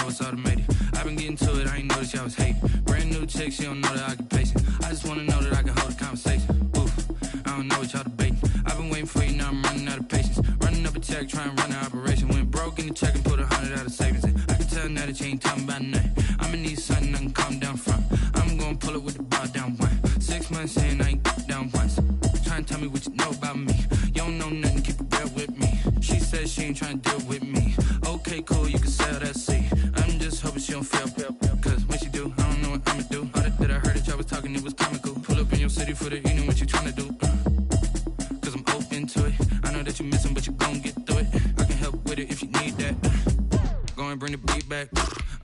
know it's automated. I've been getting to it, I ain't noticed y'all was hating. Brand new chick, she don't know that I can pace it. I just wanna know that I can hold a conversation. Oof, I don't know what y'all debating. I've been waiting for you, now I'm running out of patience. Running up a check, trying to run an operation. Went broke in the check and put 100 out of savings in. I can tell now that you ain't talking about nothing. I'ma need something I can calm down from. I'm gonna pull it with the bar down one. 6 months in, I ain't down once. Trying to tell me what you know about me. You don't know nothing, keep it real with me. She said she ain't trying to deal with me. Okay, cool, you can sell that seed. I'm just hoping she don't fail. Cause when she do, I don't know what I'ma do. All that I heard that y'all was talking, it was comical. Pull up in your city for the evening, what you trying to do? Cause I'm open to it. I know that you missing, but you gon' get through it. I can help with it if you need that. Go and bring the beat back.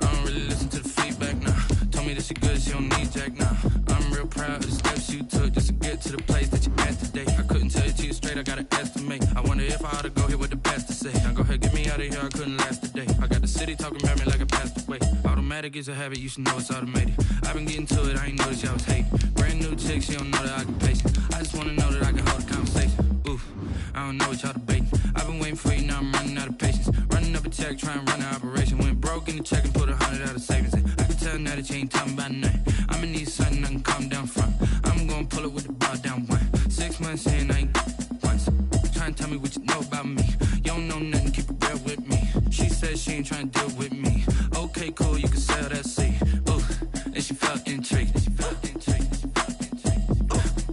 I don't really listen to the feedback, nah. Told me that she good, she don't need Jack, nah. I'm real proud of the steps you took just to get to the place that you at today. I couldn't tell you to you straight, I gotta estimate. I wonder if I ought to go here with the best to say. Now go ahead, get me out of here, I couldn't last today. I got the city talking about me like I passed away. Automatic is a habit, you should know it's automated. I've been getting to it, I ain't noticed y'all was hating. Brand new chick, she don't know that I can pace it. I just wanna know that I can hold a conversation. Oof, I don't know what y'all debating. I've been waiting for you, now I'm running out of patience. Running up a check, trying to run an operation. Went broke in the check and put 100 out of savings in. I can tell now that you ain't talking about nothing. I'ma need something I can calm down from. I'm gonna pull it with the bar down one. 6 months in, I ain't once. Trying to tell me what you know about me. You don't know nothing, keep it real with me. She said she ain't trying to deal with me. Okay, cool, you can sell that seed. Ooh, and she felt intrigued.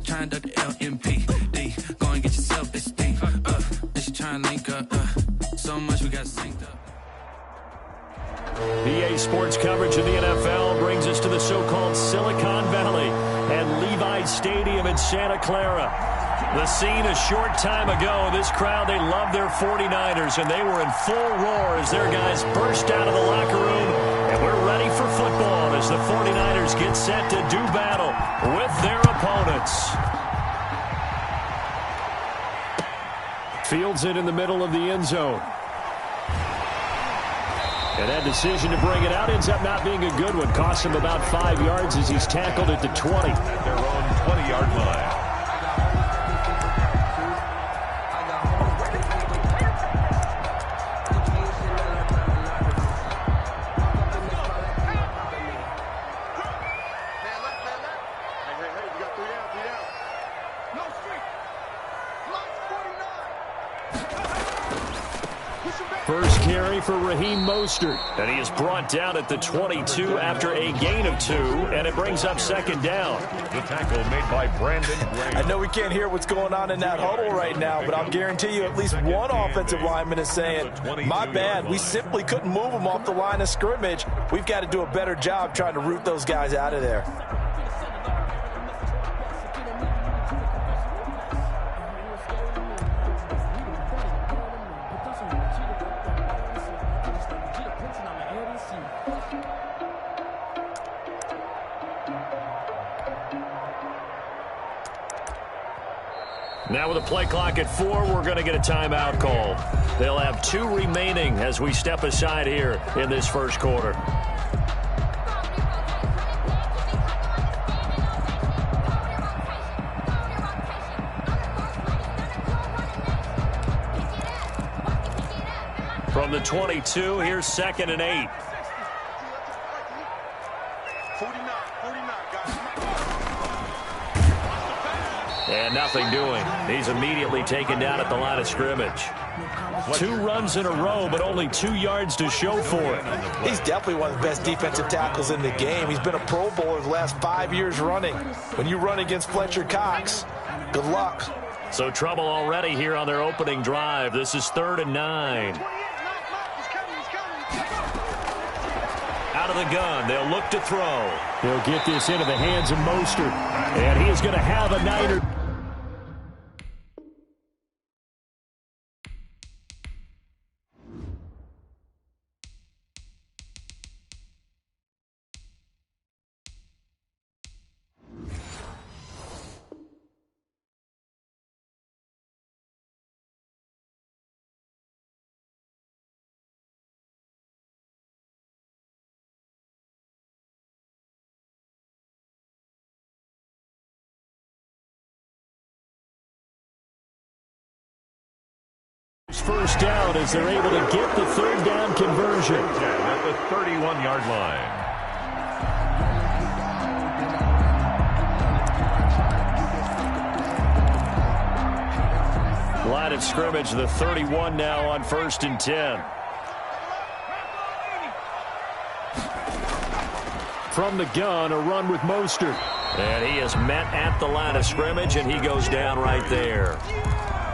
Trying to duck the LMPD. Go and get your self-esteem. And she trying to link up. So much we got synced up. EA Sports coverage of the NFL brings us to the so-called Silicon Valley and Levi's Stadium in Santa Clara. The scene a short time ago. This crowd, they love their 49ers, and they were in full roar as their guys burst out of the locker room. And we're ready for football as the 49ers get set to do battle with their opponents. Fields it in the middle of the end zone. And that decision to bring it out ends up not being a good one. Costs him about 5 yards as he's tackled at the 20. At their own 20-yard line. First carry for Raheem Mostert. And he is brought down at the 22 after a gain of 2, and it brings up second down. The tackle made by Brandon Graham. I know we can't hear what's going on in that huddle right now, but I'll guarantee you at least one offensive lineman is saying, my bad, we simply couldn't move them off the line of scrimmage. We've got to do a better job trying to root those guys out of there. Now with a play clock at 4, we're going to get a timeout call. They'll have 2 remaining as we step aside here in this first quarter. From the 22, here's 2nd and 8. And nothing doing. He's immediately taken down at the line of scrimmage. 2 runs in a row, but only 2 yards to show for it. He's definitely one of the best defensive tackles in the game. He's been a Pro Bowler the last 5 years running. When you run against Fletcher Cox, good luck. So trouble already here on their opening drive. This is 3rd and 9. Out of the gun, they'll look to throw. He'll get this into the hands of Mostert, and he is going to have a Niner. First down as they're able to get the 3rd down conversion. At the 31-yard line. Line of scrimmage, the 31 now on 1st and 10. From the gun, a run with Mostert. And he is met at the line of scrimmage, and he goes down right there.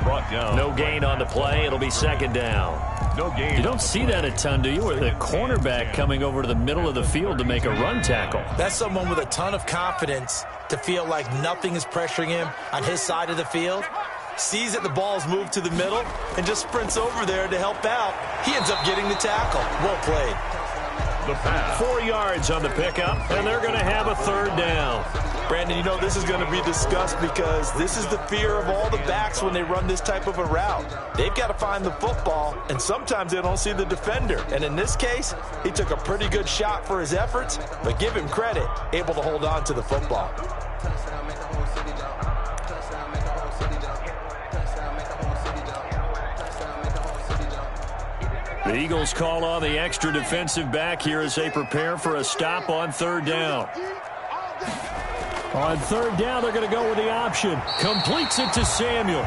Brought down. No gain on the play. It'll be 2nd down. No gain. You don't see that a ton, do you? Or the cornerback coming over to the middle of the field to make a run tackle. That's someone with a ton of confidence to feel like nothing is pressuring him on his side of the field. Sees that the ball's moved to the middle and just sprints over there to help out. He ends up getting the tackle. Well played. The pass. 4 yards on the pickup, and they're going to have a 3rd down. Brandon, you know this is going to be discussed because this is the fear of all the backs when they run this type of a route. They've got to find the football, and sometimes they don't see the defender. And in this case, he took a pretty good shot for his efforts, but give him credit, able to hold on to the football. The Eagles call on the extra defensive back here as they prepare for a stop on 3rd down. On 3rd down, they're going to go with the option. Completes it to Samuel.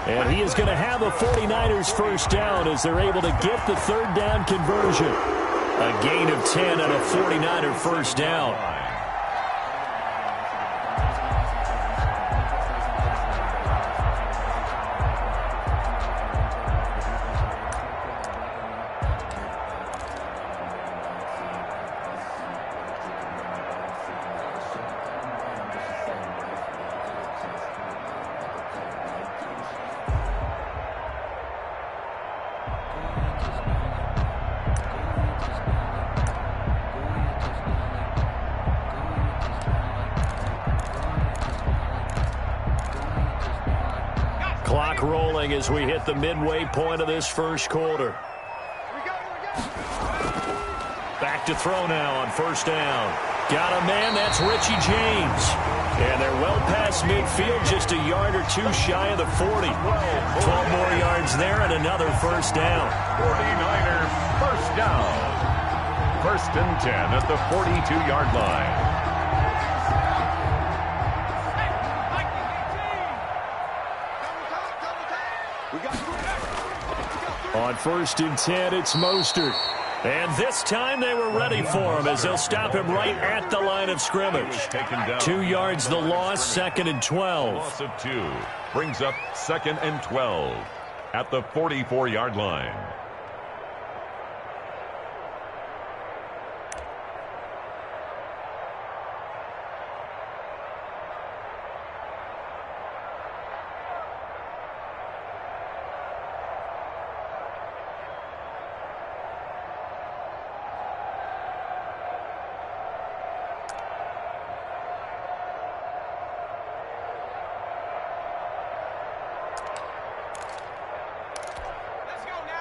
And he is going to have a 49ers 1st down as they're able to get the 3rd down conversion. A gain of 10 and a 49er 1st down. Clock rolling as we hit the midway point of this 1st quarter. Back to throw now on 1st down. Got a man, that's Richie James. And they're well past midfield, just a yard or two shy of the 40. 12 more yards there and another 1st down. 49ers 1st down. 1st and 10 at the 42-yard line. On 1st and 10, it's Mostert. And this time they were ready for him as they'll stop him right at the line of scrimmage. 2 yards the loss, 2nd and 12. Loss of 2 brings up 2nd and 12 at the 44-yard line.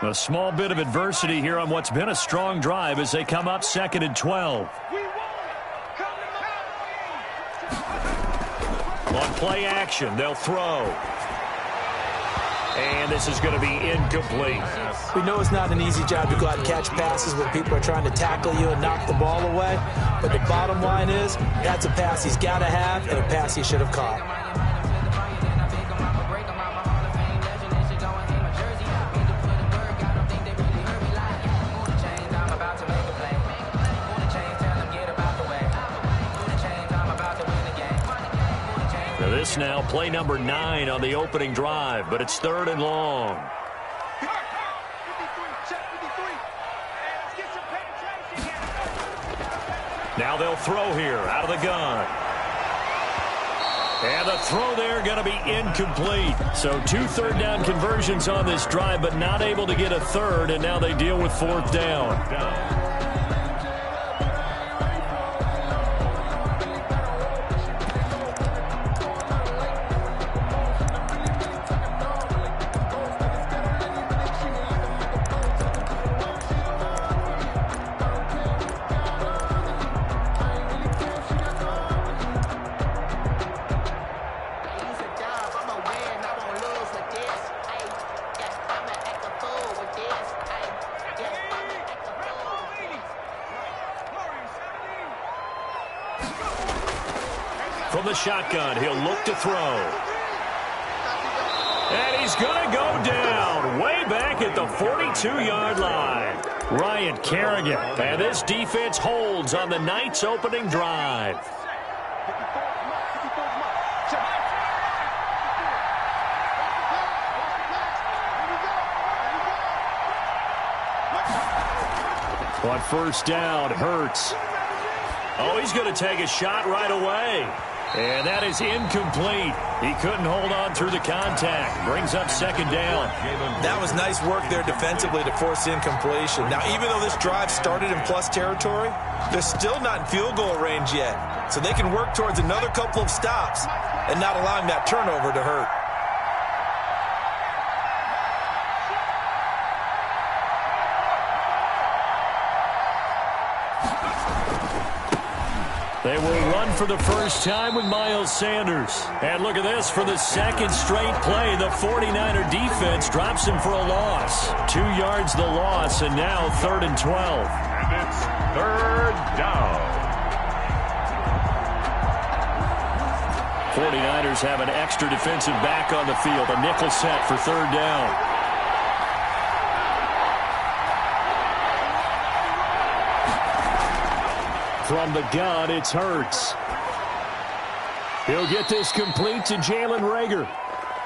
A small bit of adversity here on what's been a strong drive as they come up 2nd and 12. On play action, they'll throw. And this is going to be incomplete. We know it's not an easy job to go out and catch passes when people are trying to tackle you and knock the ball away. But the bottom line is, that's a pass he's got to have and a pass he should have caught. This now play number 9 on the opening drive, but it's 3rd and long. Now they'll throw here out of the gun. And the throw there going to be incomplete. So 2 third down conversions on this drive, but not able to get a 3rd, and now they deal with 4th down. from the shotgun. He'll look to throw. And he's going to go down way back at the 42-yard line. Ryan Kerrigan. And this defense holds on the Knights' opening drive. On first down, Hurts. Oh, he's going to take a shot right away. And that is incomplete. He couldn't hold on through the contact. Brings up second down. That was nice work there defensively to force incompletion. Now, even though this drive started in plus territory, they're still not in field goal range yet. So they can work towards another couple of stops and not allowing that turnover to hurt. They will run for the first time with Miles Sanders. And look at this. For the second straight play, the 49er defense drops him for a loss. 2 yards the loss, and now 3rd and 12. And it's 3rd down. 49ers have an extra defensive back on the field. A nickel set for 3rd down. From the gun, it's Hurts. He'll get this complete to Jalen Reagor.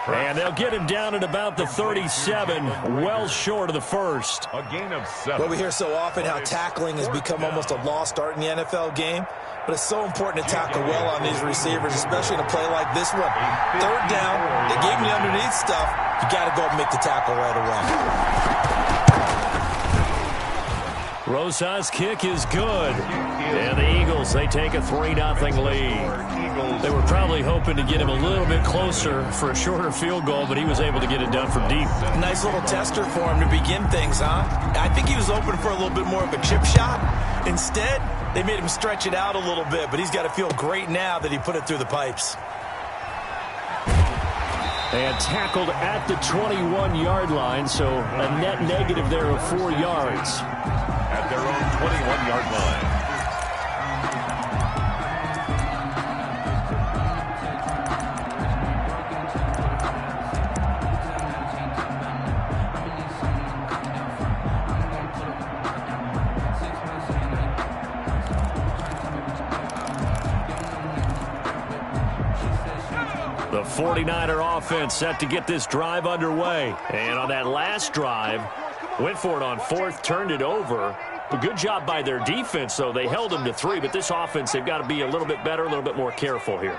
And they'll get him down at about the 37, well short of the first. A gain of 7. Well, we hear so often how tackling has become almost a lost art in the NFL game. But it's so important to tackle well on these receivers, especially in a play like this one. 3rd down, they gave him the underneath stuff. You got to go up and make the tackle right away. Rosas' kick is good. And the Eagles, they take a 3-0 lead. They were probably hoping to get him a little bit closer for a shorter field goal, but he was able to get it done from deep. Nice little tester for him to begin things, huh? I think he was open for a little bit more of a chip shot. Instead, they made him stretch it out a little bit, but he's got to feel great now that he put it through the pipes. And tackled at the 21-yard line, so a net negative there of 4 yards. At their own 21-yard line. The 49er offense set to get this drive underway. And on that last drive, went for it on 4th, turned it over. A good job by their defense, though. They held them to 3, but this offense, they've got to be a little bit better, a little bit more careful here.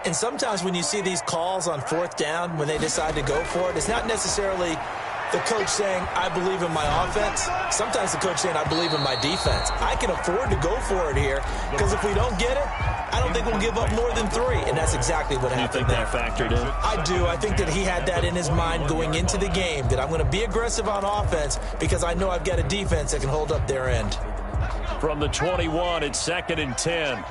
And sometimes when you see these calls on 4th down, when they decide to go for it, it's not necessarily the coach saying, I believe in my offense. Sometimes the coach saying, I believe in my defense. I can afford to go for it here, because if we don't get it, I don't think we'll give up more than 3, and that's exactly what happened there. You think that factored in? I do. I think that he had that in his mind going into the game, that I'm going to be aggressive on offense because I know I've got a defense that can hold up their end. From the 21, it's 2nd and 10.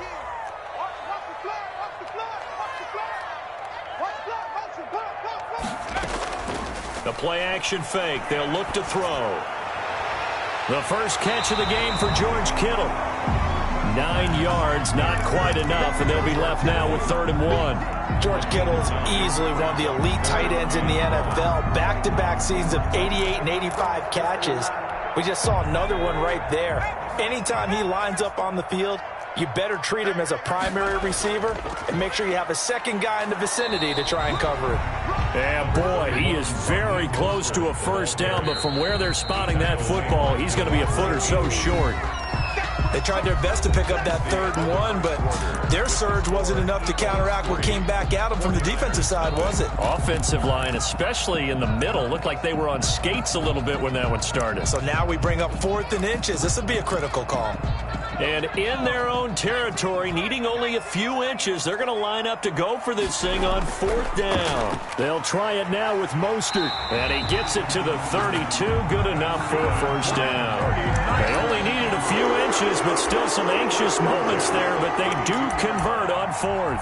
The play-action fake. They'll look to throw. The first catch of the game for George Kittle. 9 yards, not quite enough, and they'll be left now with 3rd and 1. George Kittle is easily one of the elite tight ends in the NFL. Back-to-back seasons of 88 and 85 catches. We just saw another one right there. Anytime he lines up on the field, you better treat him as a primary receiver and make sure you have a second guy in the vicinity to try and cover it. Yeah, boy, he is very close to a first down, but from where they're spotting that football, he's going to be a foot or so short. They tried their best to pick up that 3rd and 1, but their surge wasn't enough to counteract what came back at them from the defensive side, was it? Offensive line, especially in the middle, looked like they were on skates a little bit when that one started. So now we bring up 4th and inches. This would be a critical call. And in their own territory, needing only a few inches, they're going to line up to go for this thing on 4th down. They'll try it now with Mostert. And he gets it to the 32. Good enough for a first down. They only needed a few inches, but still some anxious moments there. But they do convert on 4th.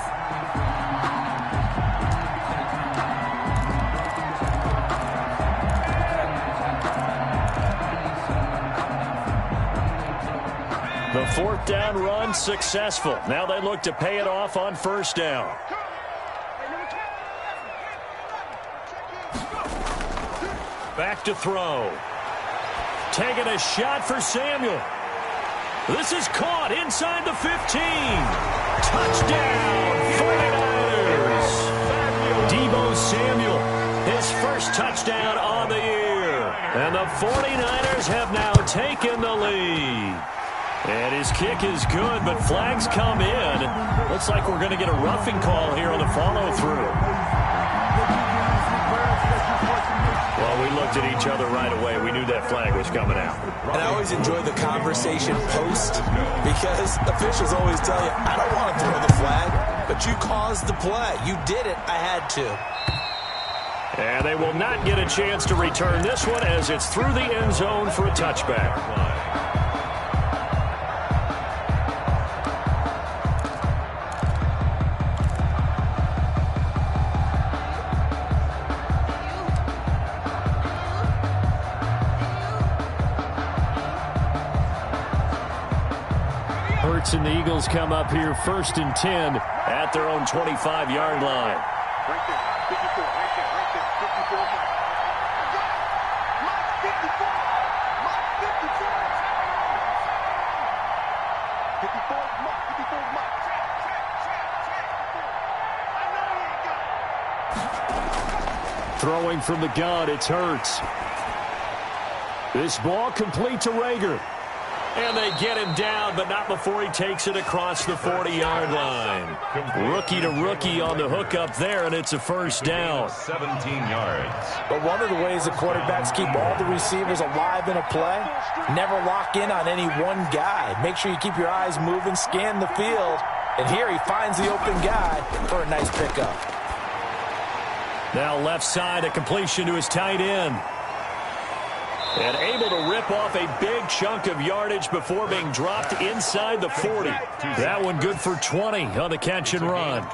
The fourth down run successful. Now they look to pay it off on first down. Back to throw. Taking a shot for Samuel. This is caught inside the 15. Touchdown, 49ers. Deebo Samuel, his first touchdown on the year. And the 49ers have now taken the lead. And his kick is good, but flags come in. Looks like we're going to get a roughing call here on the follow-through. Well, we looked at each other right away. We knew that flag was coming out. And I always enjoy the conversation post because officials always tell you, I don't want to throw the flag, but you caused the play. You did it. I had to. And they will not get a chance to return this one as it's through the end zone for a touchback. And the Eagles come up here first and 10 at their own 25-yard line. Throwing from the gun, it's Hurts. This ball complete to Rager. And they get him down, but not before he takes it across the 40-yard line. Rookie to rookie on the hook up there, and it's a first down. 17 yards. But one of the ways the quarterbacks keep all the receivers alive in a play, never lock in on any one guy. Make sure you keep your eyes moving, scan the field. And here he finds the open guy for a nice pickup. Now left side, a completion to his tight end. And able to rip off a big chunk of yardage before being dropped inside the 40. That one good for 20 on the catch and run.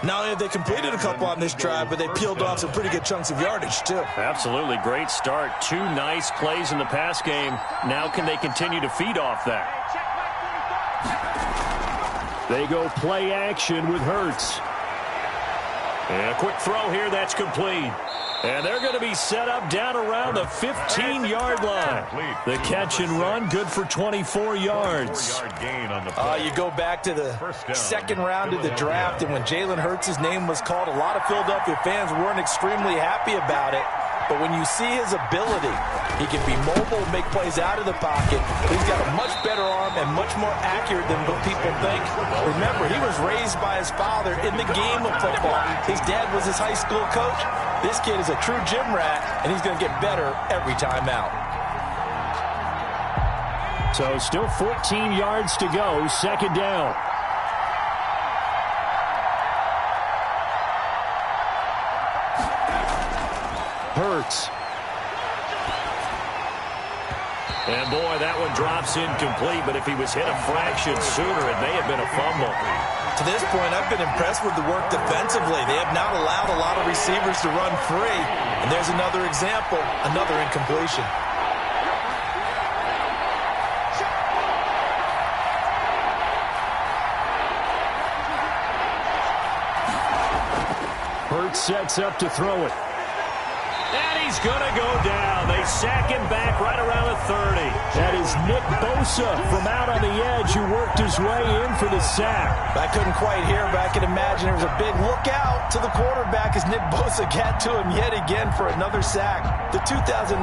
Not only have they completed a couple on this drive, but they peeled off some pretty good chunks of yardage, too. Absolutely. Great start. Two nice plays in the pass game. Now can they continue to feed off that? They go play action with Hurts. And a quick throw here. That's complete. And they're going to be set up down around the 15-yard line. The catch and run, good for 24 yards. You go back to the second round of the draft, and when Jalen Hurts' name was called, a lot of Philadelphia fans weren't extremely happy about it. But when you see his ability, he can be mobile, make plays out of the pocket. He's got a much better arm and much more accurate than what people think. Remember, he was raised by his father in the game of football. His dad was his high school coach. This kid is a true gym rat, and he's going to get better every time out. So still 14 yards to go, second down. Hurts. And boy, that one drops incomplete, but if he was hit a fraction sooner, it may have been a fumble. To this point, I've been impressed with the work defensively. They have not allowed a lot of receivers to run free. And there's another example, another incompletion. Hurts sets up to throw it. And he's going to go down. They sack him back right around the 30. That is Nick Bosa from out on the edge who worked his way in for the sack. I couldn't quite hear, but I can imagine there was a big look out to the quarterback as Nick Bosa got to him yet again for another sack. The 2019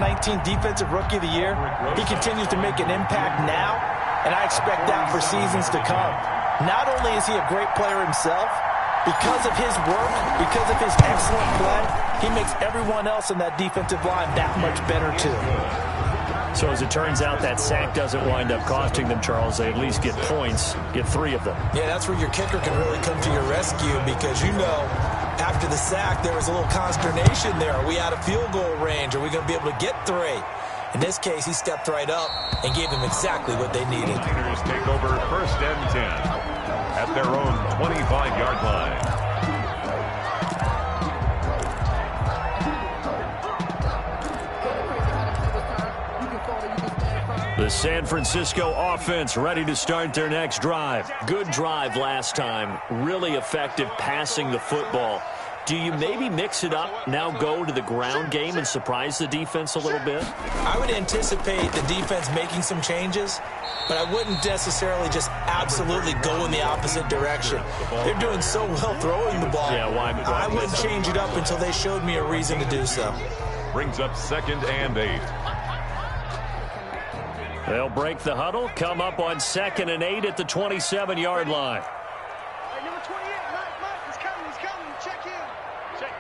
Defensive Rookie of the Year, he continues to make an impact now, and I expect that for seasons to come. Not only is he a great player himself, because of his work, because of his excellent play, he makes everyone else in that defensive line that much better too. So as it turns out, that sack doesn't wind up costing them, Charles. They at least get points, get 3 of them. Yeah, that's where your kicker can really come to your rescue because you know after the sack there was a little consternation there. Are we out of field goal range? Are we going to be able to get 3? In this case, he stepped right up and gave them exactly what they needed. Raiders take over first and 10 at their own 25-yard line. The San Francisco offense ready to start their next drive. Good drive last time. Really effective passing the football. Do you maybe mix it up, now go to the ground game and surprise the defense a little bit? I would anticipate the defense making some changes, but I wouldn't necessarily just absolutely go in the opposite direction. They're doing so well throwing the ball. Yeah, why I wouldn't change it up until they showed me a reason to do so. Brings up 2nd and 8. They'll break the huddle, come up on 2nd and 8 at the 27-yard line. Number 28, Mike, he's coming, check in. Check.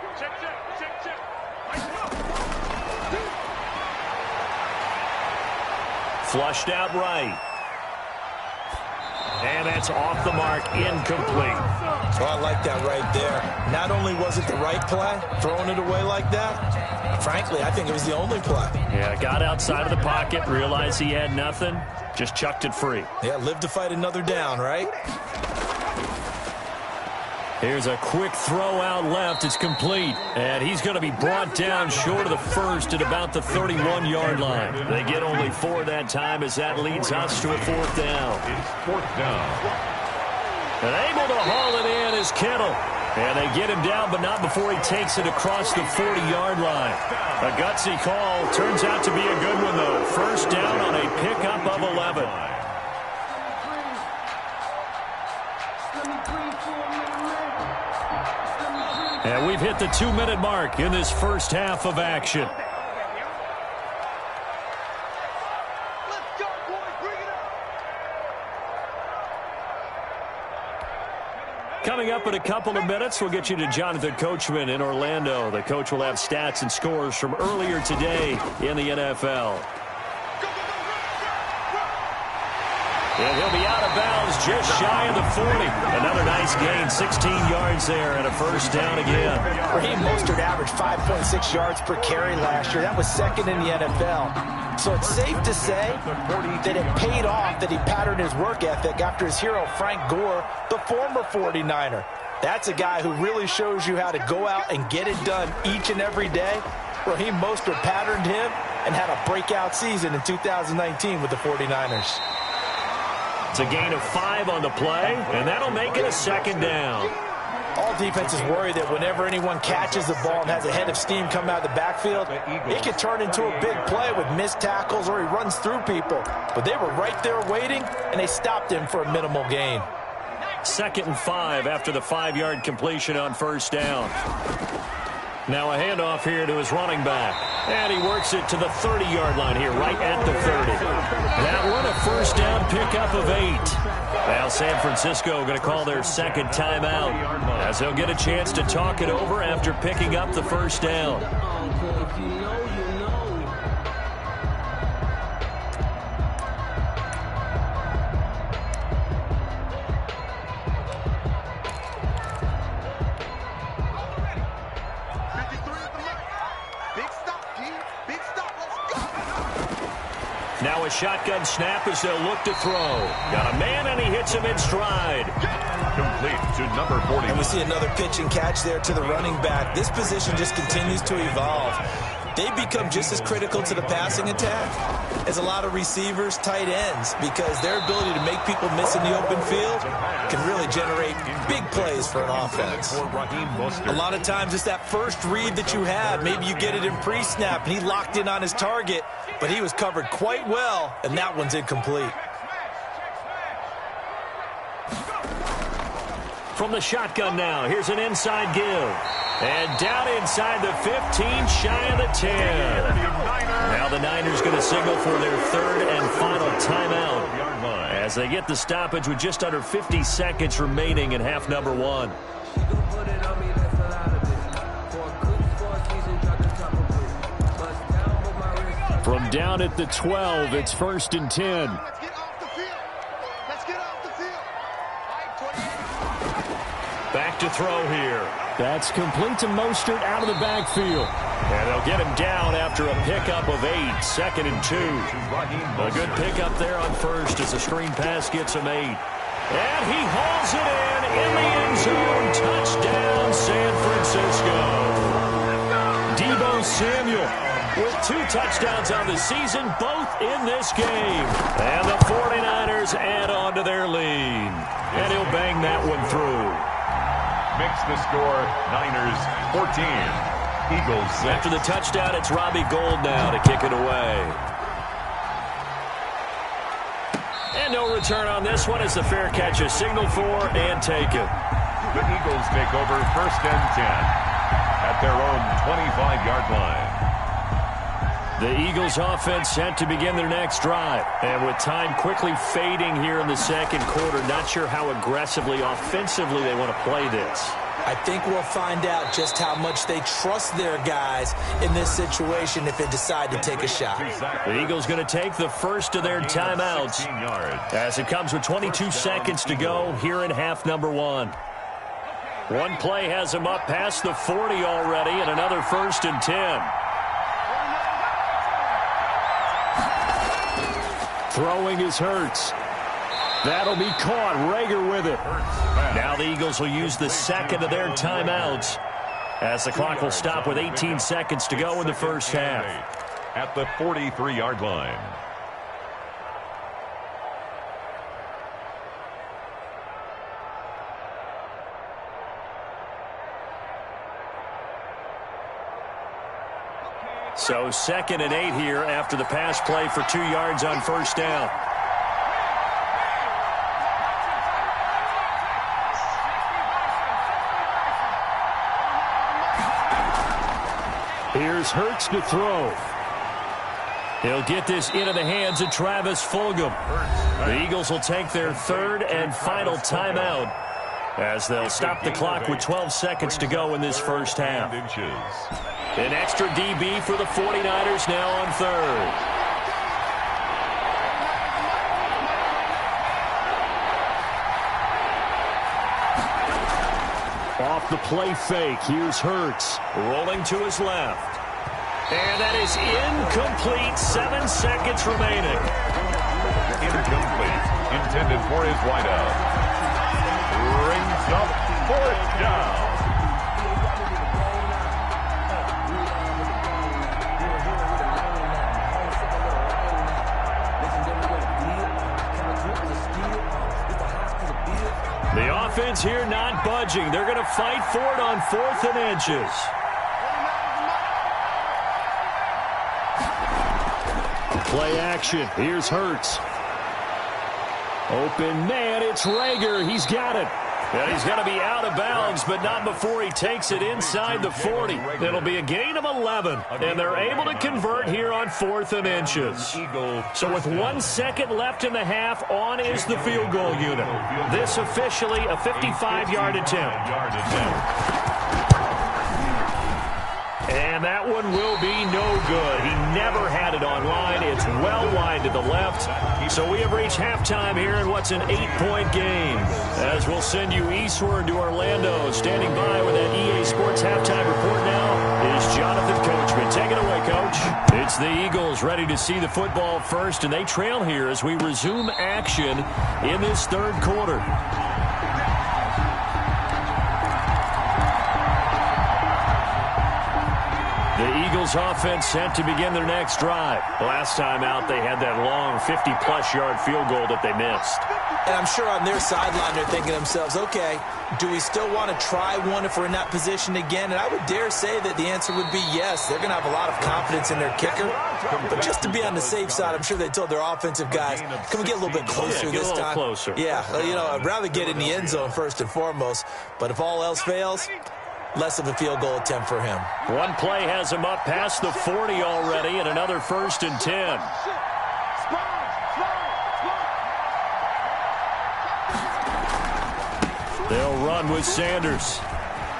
Flushed out right. And that's off the mark, incomplete. Oh, I like that right there. Not only was it the right play, throwing it away like that, frankly, I think it was the only play. Yeah, got outside of the pocket, realized he had nothing, just chucked it free. Yeah, live to fight another down, right? Here's a quick throw out left. It's complete. And he's going to be brought down short of the first at about the 31-yard line. They get only 4 that time as that leads us to a 4th down. It's 4th down. And able to haul it in is Kittle. And they get him down, but not before he takes it across the 40-yard line. A gutsy call. Turns out to be a good one, though. First down on a pickup of 11. And we've hit the 2-minute mark in this first half of action. Let's go, boys, bring it up. Coming up in a couple of minutes, we'll get you to Jonathan Coachman in Orlando. The coach will have stats and scores from earlier today in the NFL. And he'll be out of bounds just shy of the 40. Another nice gain, 16 yards there and a first down again. Raheem Mostert averaged 5.6 yards per carry last year. That was 2nd in the NFL. So it's safe to say that it paid off that he patterned his work ethic after his hero Frank Gore, the former 49er. That's a guy who really shows you how to go out and get it done each and every day. Raheem Mostert patterned him and had a breakout season in 2019 with the 49ers. It's a gain of 5 on the play, and that'll make it a 2nd down. All defenses worry that whenever anyone catches the ball and has a head of steam come out of the backfield, it could turn into a big play with missed tackles or he runs through people. But they were right there waiting, and they stopped him for a minimal gain. 2nd and 5 after the 5-yard completion on first down. Now a handoff here to his running back. And he works it to the 30-yard line here, right at the 30. That one, a first down pickup of 8. Now San Francisco going to call their 2nd timeout as they'll get a chance to talk it over after picking up the first down. Now a shotgun snap as they'll look to throw. Got a man, and he hits him in stride. Complete to number 40. And we see another pitch and catch there to the running back. This position just continues to evolve. They become just as critical to the passing attack as a lot of receivers, tight ends, because their ability to make people miss in the open field can really generate big plays for an offense. A lot of times it's that first read that you have. Maybe you get it in pre-snap, and he locked in on his target, but he was covered quite well, and that one's incomplete. From the shotgun now, here's an inside give. And down inside the 15, shy of the 10. Now the Niners going to signal for their 3rd and final timeout as they get the stoppage with just under 50 seconds remaining in half number 1. From down at the 12, it's 1st and 10. Let's get off the field. Let's get off the field. Back to throw here. That's complete to Mostert out of the backfield. And they'll get him down after a pickup of 8, 2nd and 2. A good pickup there on first as the screen pass gets him 8. And he hauls it in the end zone. Touchdown, San Francisco. Deebo Samuel with 2 touchdowns on the season, both in this game. And the 49ers add on to their lead. And he'll bang that one through. Makes the score Niners 14, Eagles 6. After the touchdown, it's Robbie Gould now to kick it away. And no return on this one as the fair catch is signaled for and taken. The Eagles take over 1st and 10 at their own 25-yard line. The Eagles offense set to begin their next drive. And with time quickly fading here in the second quarter, not sure how aggressively, offensively they want to play this. I think we'll find out just how much they trust their guys in this situation if they decide to take a shot. The Eagles going to take the first of their timeouts as it comes with 22 seconds to go here in half number 1. One play has them up past the 40 already, and another 1st and 10. Throwing is Hurts. That'll be caught. Reagor with it. Now the Eagles will use the second of their timeouts as the clock will stop with 18 seconds to go in the first half. At the 43-yard line. So 2nd and 8 here after the pass play for 2 yards on first down. Here's Hurts to throw. He'll get this into the hands of Travis Fulgham. The Eagles will take their 3rd and final timeout as they'll stop the clock with 12 seconds to go in this first half. An extra DB for the 49ers now on 3rd. Off the play fake, here's Hurts. Rolling to his left. And that is incomplete. 7 seconds remaining. Incomplete. Intended for his wideout. Brings up 4th down. The offense here not budging. They're going to fight for it on 4th and inches. Play action. Here's Hurts. Open man, it's Reagor. He's got it. And he's going to be out of bounds, but not before he takes it inside the 40. It'll be a gain of 11, and they're able to convert here on 4th and inches. So with 1 second left in the half, on is the field goal unit. This officially a 55-yard attempt. And that one will be no good. He never had it on line. It's well wide to the left. So we have reached halftime here in what's an 8-point game. As we'll send you eastward to Orlando. Standing by with that EA Sports halftime report now is Jonathan Coachman. Take it away, Coach. It's the Eagles ready to see the football first, and they trail here as we resume action in this 3rd quarter. The Eagles offense set to begin their next drive. Last time out, they had that long 50-plus yard field goal that they missed. And I'm sure on their sideline they're thinking to themselves, okay, do we still want to try one if we're in that position again? And I would dare say that the answer would be yes. They're going to have a lot of confidence in their kicker. But just to be on the safe side, I'm sure they told their offensive guys, can we get a little bit closer this time? Closer. Yeah, you know, I'd rather get in the end zone first and foremost. But if all else fails, less of a field goal attempt for him. One play has him up past the 40 already, and another 1st and 10. They'll run with Sanders.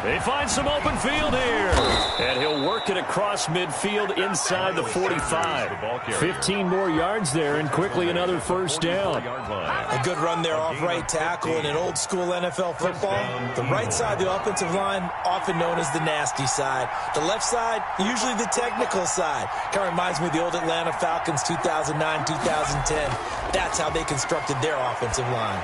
They find some open field here. And he'll work it across midfield inside the 45. 15 more yards there, and quickly another 1st down. A good run there off right tackle in an old school NFL football. The right side of the offensive line, often known as the nasty side. The left side, usually the technical side. Kind of reminds me of the old Atlanta Falcons 2009, 2010. That's how they constructed their offensive line.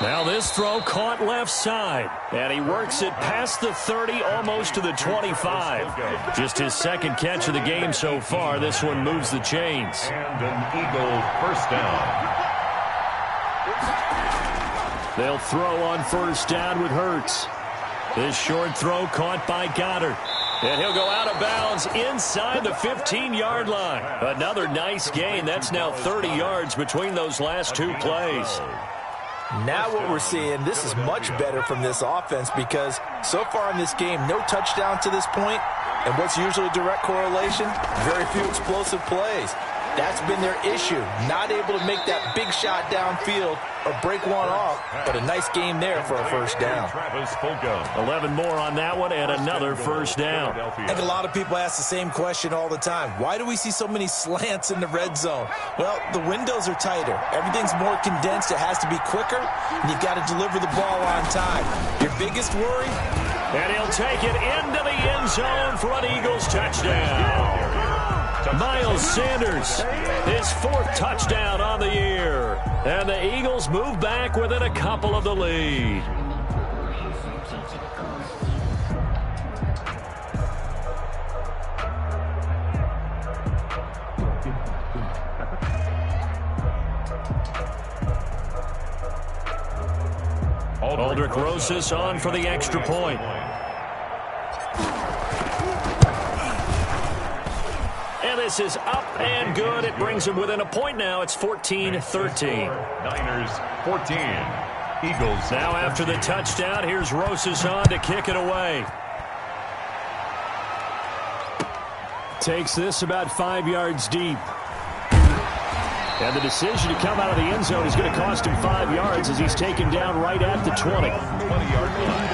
Now this throw caught left side, and he works it past the 30, almost to the 25. Just his second catch of the game so far. This one moves the chains. And an Eagle first down. They'll throw on first down with Hurts. This short throw caught by Goddard. And he'll go out of bounds inside the 15-yard line. Another nice gain. That's now 30 yards between those last two plays. Now what we're seeing, this is much better from this offense because so far in this game, no touchdown to this point, and what's usually a direct correlation? Very few explosive plays. That's been their issue, not able to make that big shot downfield or break one off, but a nice game there for a first down. 11 more on that one and another first down. I think a lot of people ask the same question all the time. Why do we see so many slants in the red zone? Well, the windows are tighter. Everything's more condensed. It has to be quicker, and you've got to deliver the ball on time. Your biggest worry? And he'll take it into the end zone for an Eagles touchdown. Miles Sanders, his fourth touchdown on the year. And the Eagles move back within a couple of the lead. Aldrick Rosas on for the extra point. And this is up and good. It brings him within a point now. It's 14-13. Niners 14. Eagles. Now after the touchdown, here's Rosas on to kick it away. Takes this about 5 yards deep. And the decision to come out of the end zone is going to cost him 5 yards as he's taken down right at the 20. 20-yard line.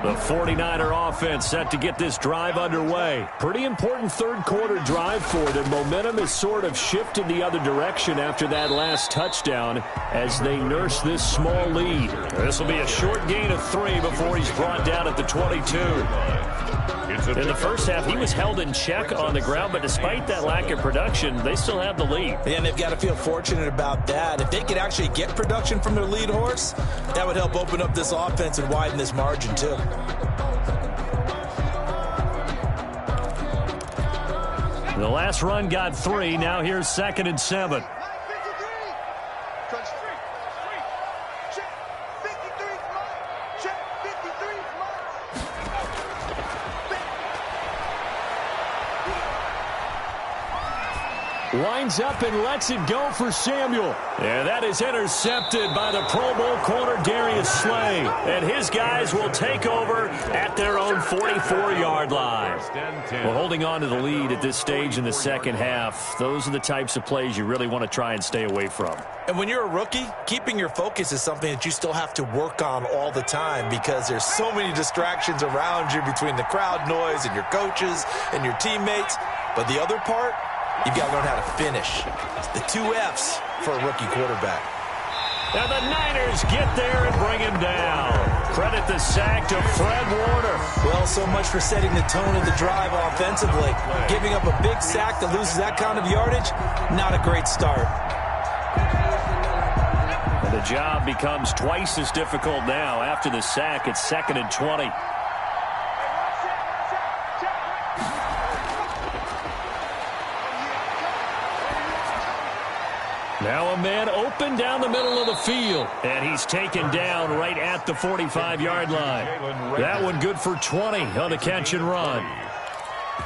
The 49er offense set to get this drive underway. Pretty important third quarter drive for them. Momentum has sort of shifted the other direction after that last touchdown as they nurse this small lead. This will be a short gain of 3 before he's brought down at the 22. In the first half, he was held in check on the ground, but despite that lack of production, they still have the lead. And they've got to feel fortunate about that. If they could actually get production from their lead horse, that would help open up this offense and widen this margin too. The last run got 3. Now here's 2nd and 7. Winds up and lets it go for Samuel. And that is intercepted by the Pro Bowl corner Darius Slay. And his guys will take over at their own 44-yard line. Well, holding on to the lead at this stage in the second half, those are the types of plays you really want to try and stay away from. And when you're a rookie, keeping your focus is something that you still have to work on all the time because there's so many distractions around you between the crowd noise and your coaches and your teammates. But the other part, you've got to learn how to finish. It's the 2 F's for a rookie quarterback. And the Niners get there and bring him down. Credit the sack to Fred Warner. Well, so much for setting the tone of the drive offensively. Giving up a big sack that loses that kind of yardage, not a great start. And the job becomes twice as difficult now. After the sack, it's 2nd and 20. Now a man open down the middle of the field. And he's taken down right at the 45-yard line. That one good for 20 on the catch and run.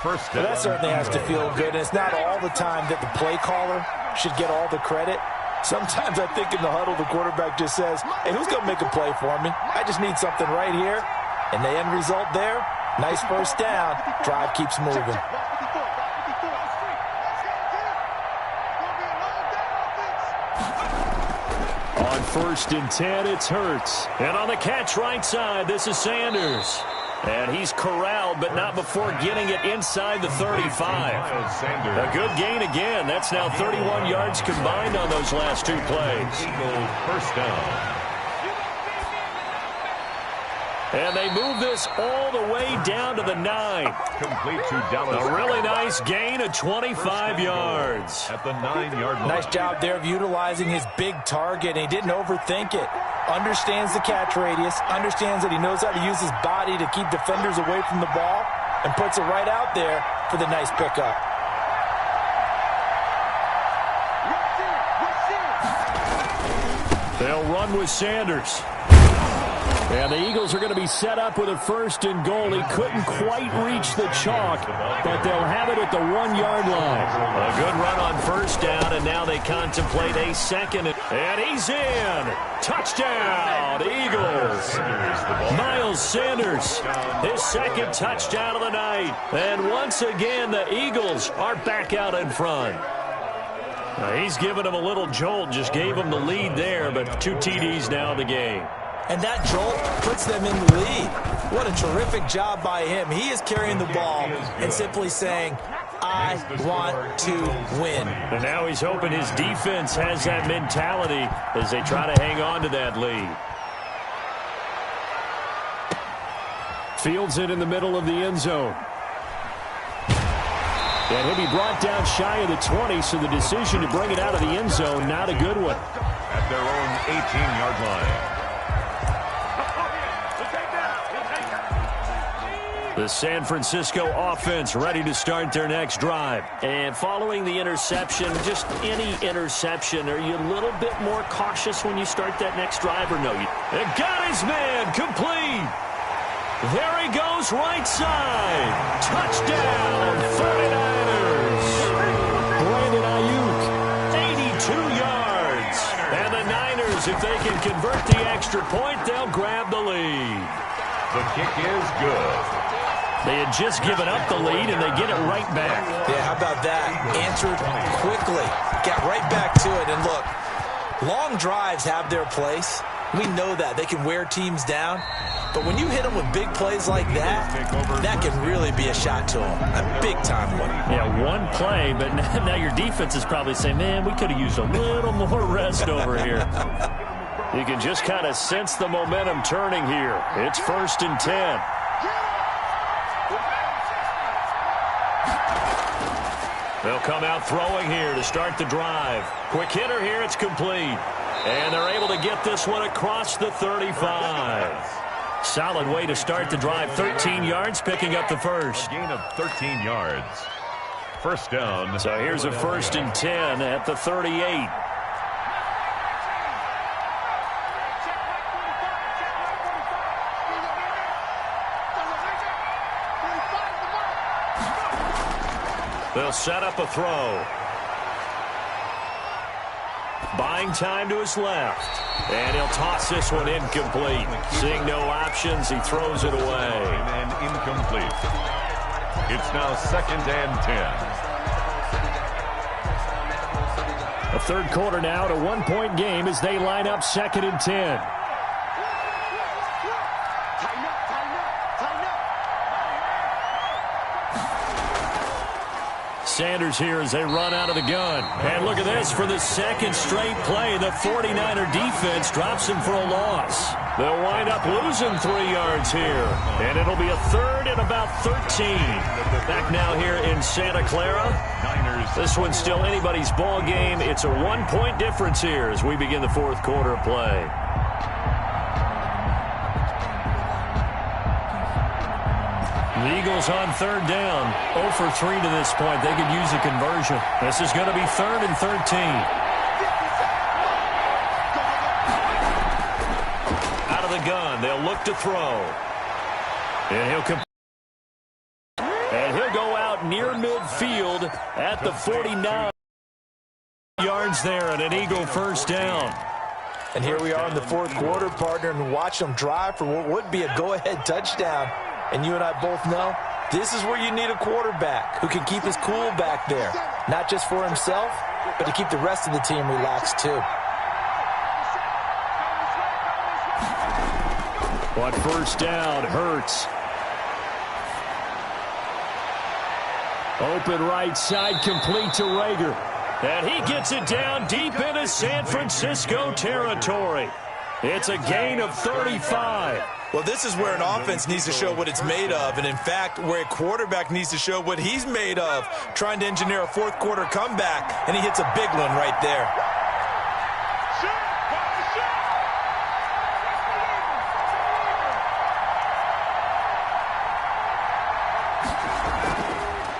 Well, that certainly has to feel good. And it's not all the time that the play caller should get all the credit. Sometimes I think in the huddle, the quarterback just says, hey, who's going to make a play for me? I just need something right here. And the end result there, nice first down. Drive keeps moving. On 1st and 10, it's Hurts. And on the catch right side, this is Sanders. And he's corralled, but not before getting it inside the 35. A good gain again. That's now 31 yards combined on those last 2 plays. Eagles first down. And they move this all the way down to the 9. Complete to Dallas. A really nice gain of 25 yards. At the 9-yard line. Nice job there of utilizing his big target. He didn't overthink it. Understands the catch radius. Understands that he knows how to use his body to keep defenders away from the ball. And puts it right out there for the nice pickup. They'll run with Sanders. And the Eagles are going to be set up with a 1st and goal. He couldn't quite reach the chalk, but they'll have it at the 1-yard line. A good run on 1st down, and now they contemplate a 2nd. And he's in. Touchdown, Eagles. Miles Sanders, his 2nd touchdown of the night. And once again, the Eagles are back out in front. He's given them a little jolt, just gave them the lead there, but 2 TDs now in the game. And that jolt puts them in the lead. What a terrific job by him. He is carrying the ball and simply saying, I want to win. And now he's hoping his defense has that mentality as they try to hang on to that lead. Fields it in the middle of the end zone. And he'll be brought down shy of the 20, so the decision to bring it out of the end zone, not a good one. At their own 18-yard line. The San Francisco offense ready to start their next drive. And following the interception, just any interception, are you a little bit more cautious when you start that next drive or no? And got his man complete. There he goes right side. Touchdown 49ers. Brandon Ayuk, 82 yards. And the Niners, if they can convert the extra point, they'll grab the lead. The kick is good. They had just given up the lead, and they get it right back. Yeah, how about that? Answered quickly. Got right back to it. And look, long drives have their place. We know that. They can wear teams down. But when you hit them with big plays like that, that can really be a shot to them. A big-time one. Yeah, one play, but now your defense is probably saying, man, we could have used a little more rest over here. You can just kind of sense the momentum turning here. It's 1st and 10. They'll come out throwing here to start the drive. Quick hitter here, it's complete. And they're able to get this one across the 35. Solid way to start the drive. 13 yards, picking up the first. A gain of 13 yards. 1st down. So here's a 1st and 10 at the 38. They'll set up a throw. Buying time to his left. And he'll toss this one incomplete. Seeing no options, he throws it away. And incomplete. It's now 2nd and 10. A 3rd quarter now at a 1-point game as they line up 2nd and 10. Sanders here as they run out of the gun. And look at this. For the 2nd straight play, the 49er defense drops him for a loss. They'll wind up losing 3 yards here. And it'll be a 3rd and about 13. Back now here in Santa Clara. This one's still anybody's ball game. It's a 1-point difference here as we begin the 4th quarter of play. The Eagles on 3rd down. 0 for 3 to this point. They could use a conversion. This is going to be 3rd and 13. Out of the gun. They'll look to throw. And he'll go out near midfield at the 49 yards there, and an Eagle 1st down. And here we are in the 4th quarter, partner, and watch them drive for what would be a go-ahead touchdown. And you and I both know this is where you need a quarterback who can keep his cool back there. Not just for himself, but to keep the rest of the team relaxed too. On 1st down, Hurts. Open right side, complete to Rager. And he gets it down deep into San Francisco territory. It's a gain of 35. Well, this is where an offense needs to show what it's made of, and in fact, where a quarterback needs to show what he's made of, trying to engineer a fourth quarter comeback, and he hits a big one right there.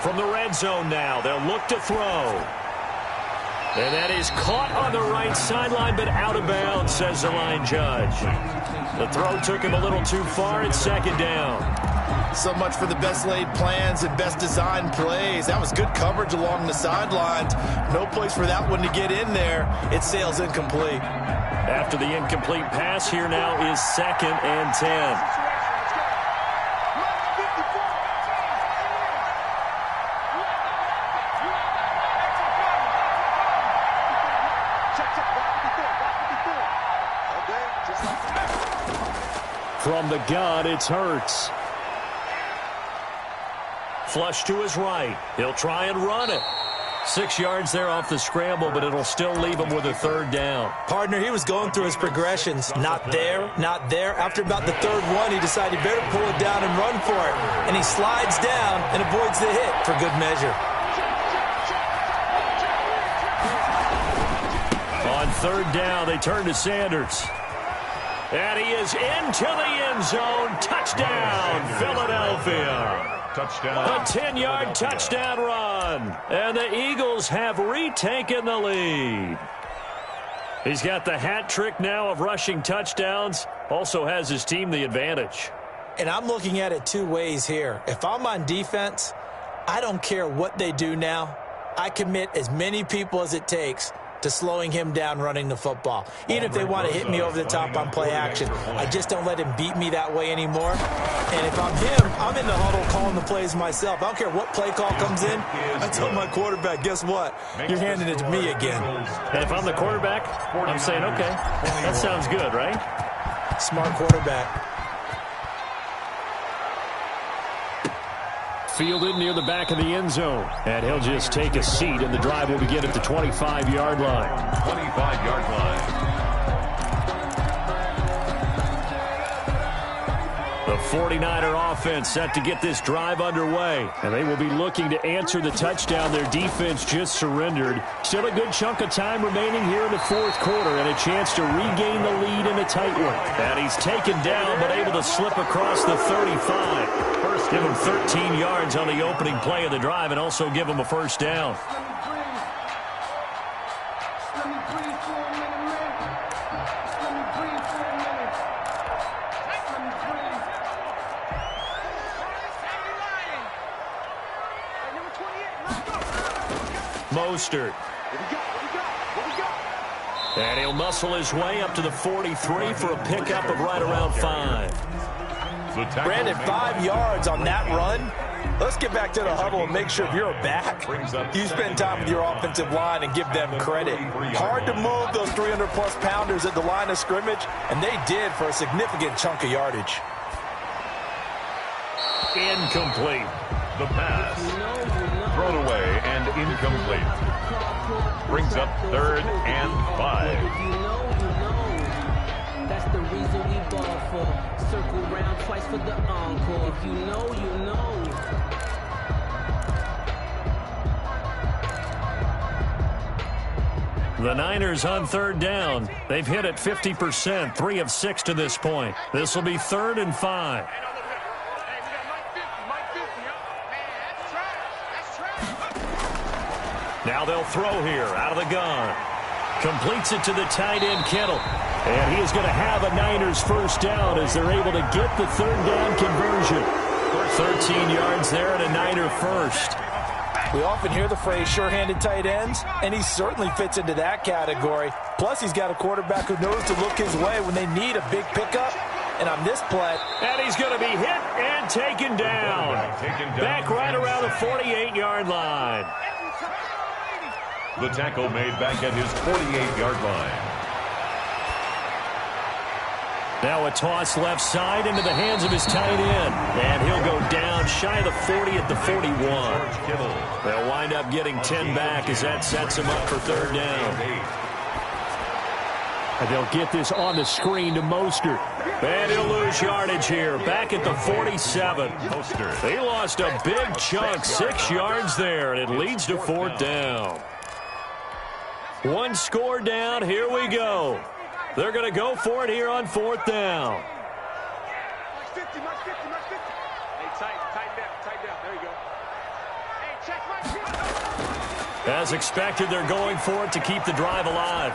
From the red zone now, they'll look to throw. And that is caught on the right sideline, but out of bounds, says the line judge. The throw took him a little too far. It's second down. So much for the best laid plans and best designed plays. That was good coverage along the sidelines. No place for that one to get in there. It sails incomplete. After the incomplete pass, here now is 2nd and 10. From the gun, it's Hurts. Flush to his right. He'll try and run it. 6 yards there off the scramble, but it'll still leave him with a third down. Partner, he was going through his progressions. Not there, not there. After about the third one, he decided he better pull it down and run for it. And he slides down and avoids the hit for good measure. On third down, they turn to Sanders. And he is into the end zone. Touchdown, Philadelphia. Touchdown. A 10-yard touchdown run. And the Eagles have retaken the lead. He's got the hat trick now of rushing touchdowns. Also has his team the advantage. And I'm looking at it two ways here. If I'm on defense, I don't care what they do now. I commit as many people as it takes to slowing him down running the football. Even if they want to hit me over the top on play action, I just don't let him beat me that way anymore. And if I'm him, I'm in the huddle calling the plays myself. I don't care what play call comes in. I tell my quarterback, guess what? You're handing it to me again. And if I'm the quarterback, I'm saying, okay, that sounds good, right? Smart quarterback. Fielded near the back of the end zone. And he'll just take a seat, and the drive will begin at the 25-yard line. 25-yard line. The 49er offense set to get this drive underway. And they will be looking to answer the touchdown their defense just surrendered. Still a good chunk of time remaining here in the fourth quarter, and a chance to regain the lead in a tight one. And he's taken down, but able to slip across the 35. Give him 13 yards on the opening play of the drive, and also give him a first down. Mostert. And he'll muscle his way up to the 43 for a pickup of right around 5. Brandon, 5 yards on that run. Let's get back to the huddle and make sure if you're a back, you spend time with your offensive line and give them credit. Hard to move those 300-plus pounders at the line of scrimmage, and they did for a significant chunk of yardage. Incomplete. The pass. Thrown away and incomplete. Brings up 3rd and 5. That's the reason we ball for. Circle round twice for the encore. If you know, you know. The Niners on third down. They've hit it 50%, 3 of 6 to this point. This will be 3rd and 5. Now they'll throw here out of the gun. Completes it to the tight end, Kittle. And he is going to have a Niners first down as they're able to get the third down conversion. 13 yards there and a Niner first. We often hear the phrase sure-handed tight ends, and he certainly fits into that category. Plus, he's got a quarterback who knows to look his way when they need a big pickup. And on this play, and he's going to be hit and taken down. Back right around the 48-yard line. The tackle made back at his 48-yard line. Now a toss left side into the hands of his tight end. And he'll go down shy of the 40 at the 41. They'll wind up getting 10 back as that sets him up for third down. And they'll get this on the screen to Mostert. And he'll lose yardage here. Back at the 47. Mostert. They lost a big chunk, 6 yards there, and it leads to 4th down. 1 score down. Here we go. They're going to go for it here on 4th down. As expected, they're going for it to keep the drive alive.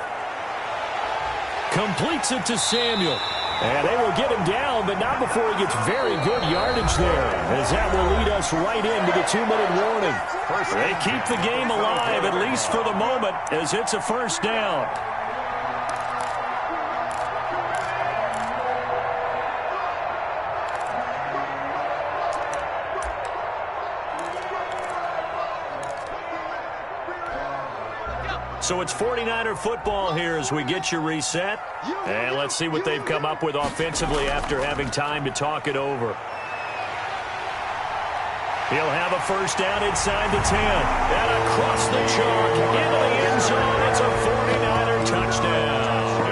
Completes it to Samuel. And they will get him down, but not before he gets very good yardage there, as that will lead us right into the 2-minute warning. They keep the game alive, at least for the moment, as it's a 1st down. So it's 49er football here as we get you reset. And let's see what they've come up with offensively after having time to talk it over. He'll have a 1st down inside the 10. And across the chalk into the end zone. It's a 49er touchdown.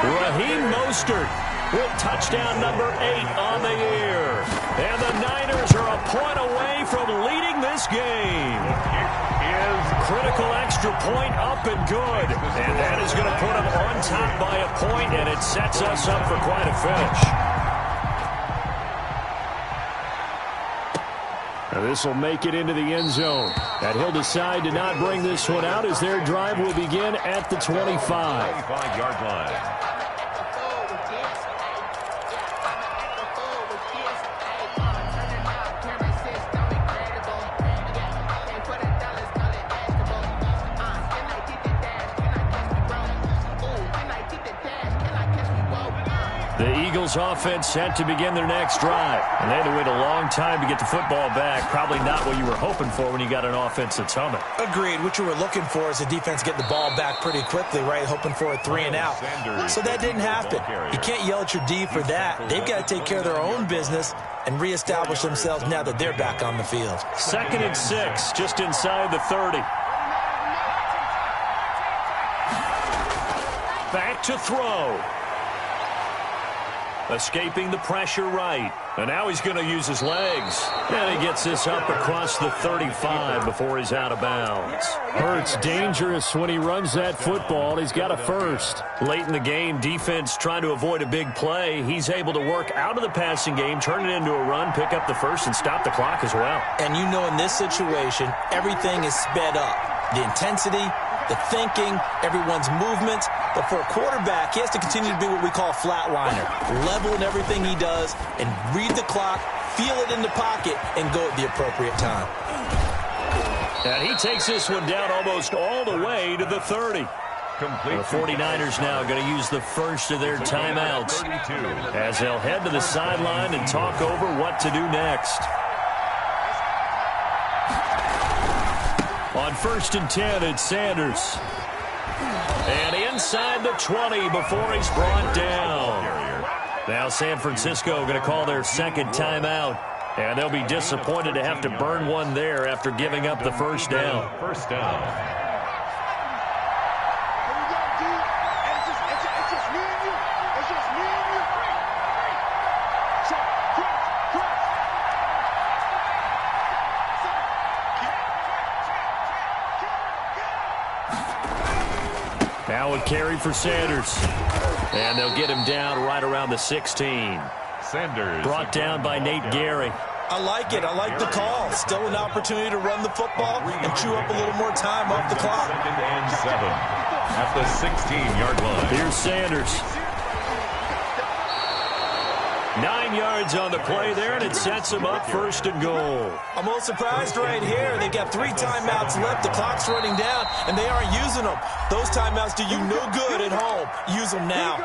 Raheem Mostert with touchdown number 8 on the year. And the Niners are a point away from leading this game. Critical extra point up and good. And that is going to put them on top by a point, and it sets us up for quite a finish. Now this will make it into the end zone. And he'll decide to not bring this one out as their drive will begin at the 25. 25-yard line. The Eagles offense set to begin their next drive. And they had to wait a long time to get the football back. Probably not what you were hoping for when you got an offense that's humming. Agreed. What you were looking for is the defense getting the ball back pretty quickly, right? Hoping for a 3 and out. So that didn't happen. You can't yell at your D for that. They've got to take care of their own business and reestablish themselves now that they're back on the field. 2nd and 6, just inside the 30. Back to throw. Escaping the pressure right. And now he's going to use his legs. And he gets this up across the 35 before he's out of bounds. Hurts dangerous when he runs that football. He's got a 1st. Late in the game, defense trying to avoid a big play. He's able to work out of the passing game, turn it into a run, pick up the 1st, and stop the clock as well. And you know in this situation, everything is sped up. The intensity, the thinking, everyone's movements. But for a quarterback, he has to continue to be what we call a flatliner. Level in everything he does and read the clock, feel it in the pocket, and go at the appropriate time. And he takes this one down almost all the way to the 30. The 49ers now going to use the 1st of their timeouts as they'll head to the sideline and talk over what to do next. On 1st and 10, it's Sanders. And inside the 20 before he's brought down. Now San Francisco going to call their 2nd timeout. And they'll be disappointed to have to burn one there after giving up the 1st down. 1st down. Now a carry for Sanders. And they'll get him down right around the 16. Sanders. Brought down by Nate Gary. I like it. I like the call. Still an opportunity to run the football and chew up a little more time off the clock. 2nd and 7 at the 16-yard line. Here's Sanders. 9 yards on the play there, and it sets him up 1st and goal. I'm a little surprised right here. They got 3 timeouts left. The clock's running down, and they aren't using them. Those timeouts do you no good at home. Use them now.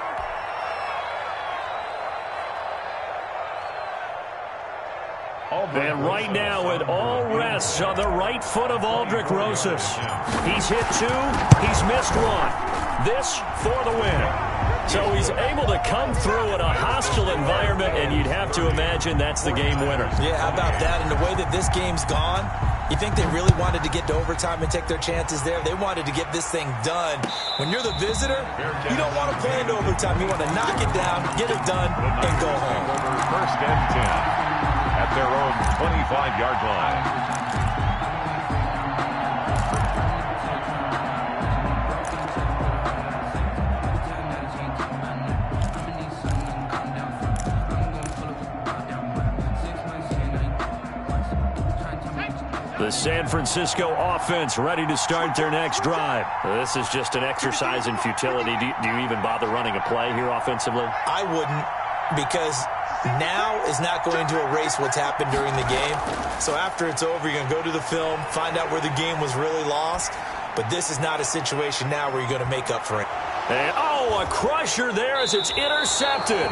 And right now it all rests on the right foot of Aldrick Rosas. He's hit 2. He's missed 1. This for the win. So he's able to come through in a hostile environment, and you'd have to imagine that's the game winner. Yeah, how about that? And the way that this game's gone, you think they really wanted to get to overtime and take their chances there? They wanted to get this thing done. When you're the visitor, you don't want to play into overtime. You want to knock it down, get it done, and go home. First and 10 at their own 25-yard line. The San Francisco offense ready to start their next drive. This is just an exercise in futility. Do you even bother running a play here offensively? I wouldn't, because now is not going to erase what's happened during the game. So after it's over, you're going to go to the film, find out where the game was really lost. But this is not a situation now where you're going to make up for it. And, a crusher there as it's intercepted.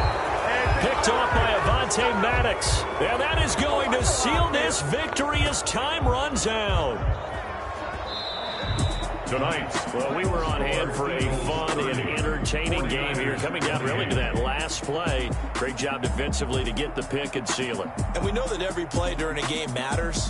Picked off by Avonte Maddox. And that is going to seal this victory as time runs out. Tonight, Well, we were on hand for a fun and entertaining game here. Coming down really to that last play. Great job defensively to get the pick and seal it. And we know that every play during a game matters.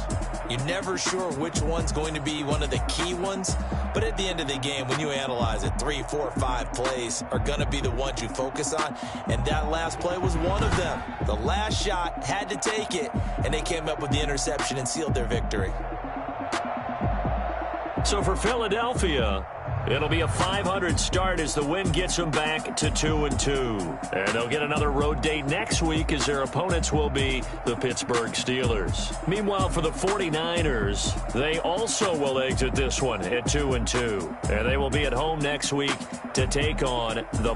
You're never sure which one's going to be one of the key ones. But at the end of the game, when you analyze it, 3, 4, 5 plays are going to be the ones you focus on. And that last play was one of them. The last shot had to take it, and they came up with the interception and sealed their victory. So for Philadelphia, it'll be a 500 start as the win gets them back to 2-2. And they'll get another road date next week as their opponents will be the Pittsburgh Steelers. Meanwhile, for the 49ers, they also will exit this one at 2-2. And they will be at home next week to take on the